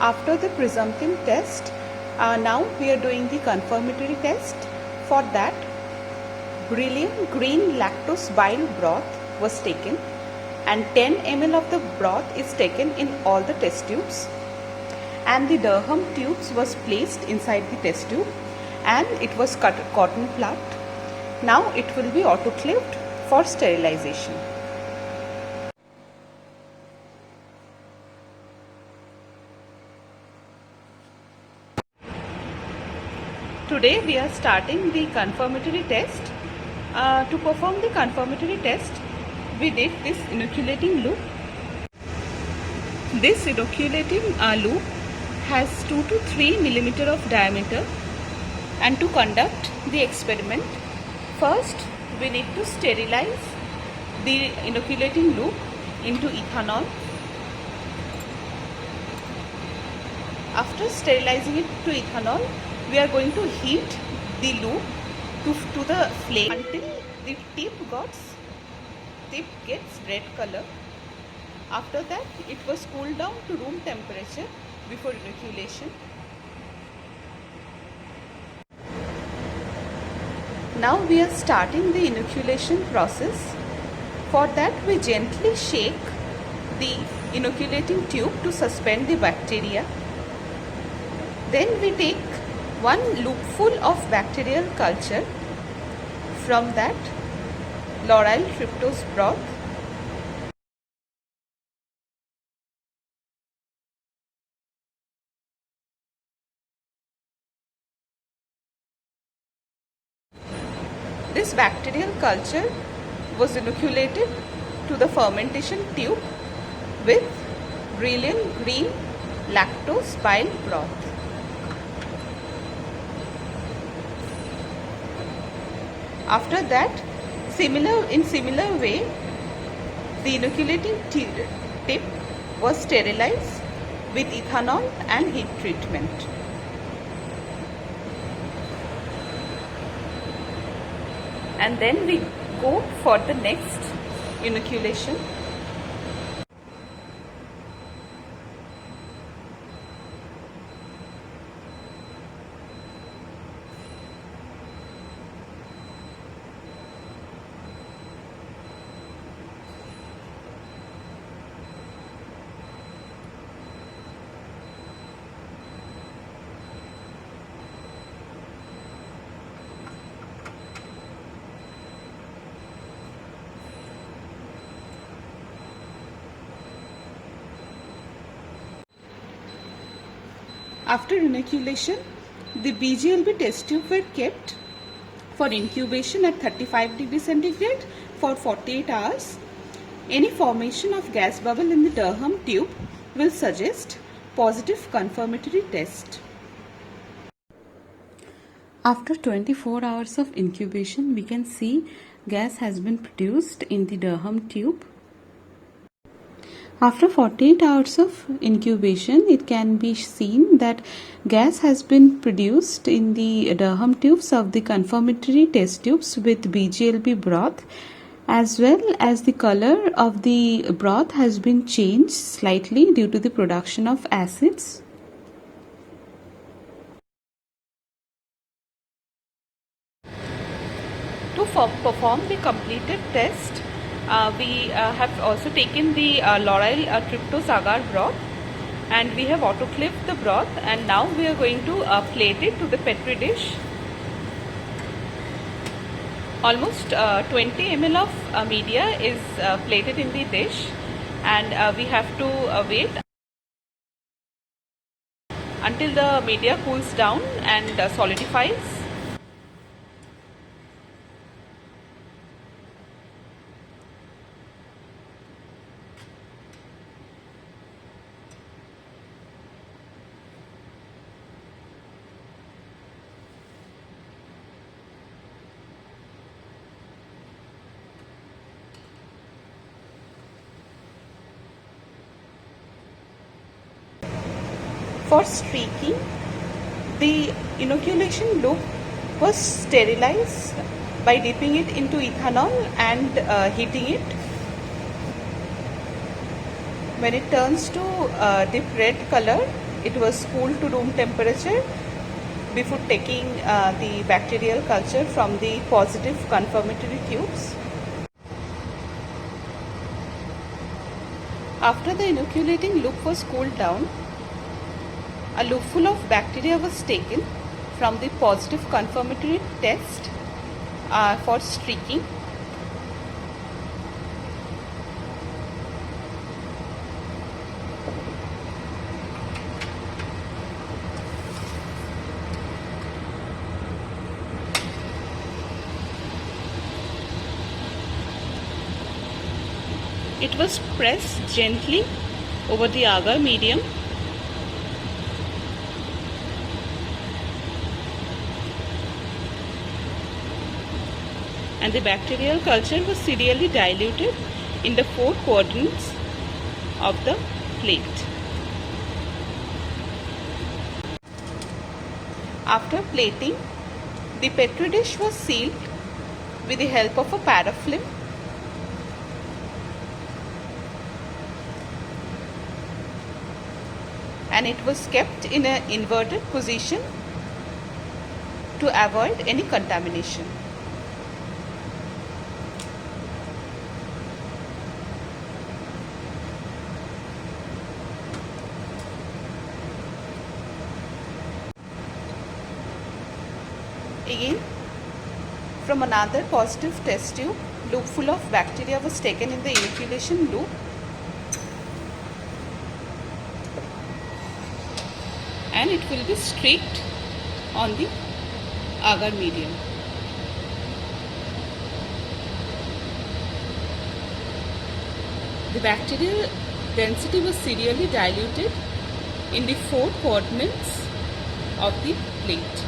After the presumptive test, now we are doing the confirmatory test. For that, brilliant green lactose bile broth was taken, and 10 ml of the broth is taken in all the test tubes, and the Durham tubes was placed inside the test tube, and it was cotton plugged. Now it will be autoclaved for sterilization. Today we are starting the confirmatory test. To perform the confirmatory test, we did this inoculating loop. This inoculating loop has 2 to 3 millimeter of diameter, and to conduct the experiment, first we need to sterilize the inoculating loop into ethanol. After sterilizing it to ethanol, we are going to heat the loop to the flame until the tip gets red color. After that, it was cooled down to room temperature before inoculation. Now we are starting the inoculation process. For that, we gently shake the inoculating tube to suspend the bacteria. Then we take one loopful of bacterial culture. From that, lauryl tryptose broth. This bacterial culture was inoculated to the fermentation tube with brilliant green lactose bile broth. After that, in similar way, the inoculating tip was sterilized with ethanol and heat treatment. And then we go for the next inoculation. After inoculation, the BGLB test tube were kept for incubation at 35 degrees centigrade for 48 hours. Any formation of gas bubble in the Durham tube will suggest positive confirmatory test. After 24 hours of incubation, we can see gas has been produced in the Durham tube. After 48 hours of incubation, it can be seen that gas has been produced in the Durham tubes of the confirmatory test tubes with BGLB broth, as well as the color of the broth has been changed slightly due to the production of acids. To perform the completed test, we have also taken the lauryl tryptose agar broth, and we have autoclaved the broth, and now we are going to plate it to the petri dish. Almost 20 ml of media is plated in the dish, and we have to wait until the media cools down and solidifies. For streaking, the inoculation loop was sterilized by dipping it into ethanol and heating it. When it turns to deep red color, it was cooled to room temperature before taking the bacterial culture from the positive confirmatory tubes. After the inoculating loop was cooled down, a loopful of bacteria was taken from the positive confirmatory test for streaking. It was pressed gently over the agar medium and the bacterial culture was serially diluted in the 4 quadrants of the plate. After plating, the petri dish was sealed with the help of a parafilm and it was kept in an inverted position to avoid any contamination. Again, from another positive test tube, loop full of bacteria was taken in the inoculation loop and it will be streaked on the agar medium. The bacterial density was serially diluted in the 4 quadrants of the plate.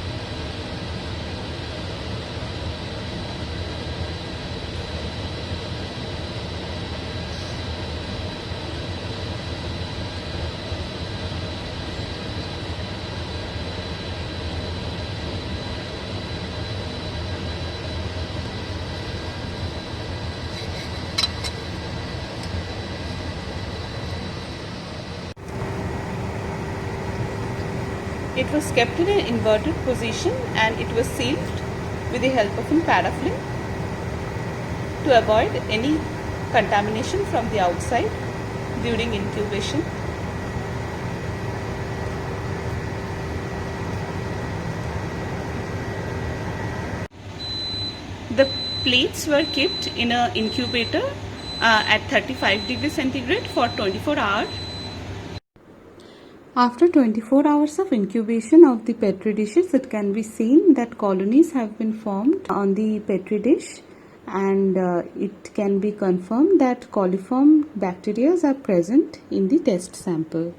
It was kept in an inverted position and it was sealed with the help of a parafilm to avoid any contamination from the outside during incubation. The plates were kept in an incubator at 35 degrees centigrade for 24 hours. After 24 hours of incubation of the petri dishes, it can be seen that colonies have been formed on the petri dish and it can be confirmed that coliform bacteria are present in the test sample.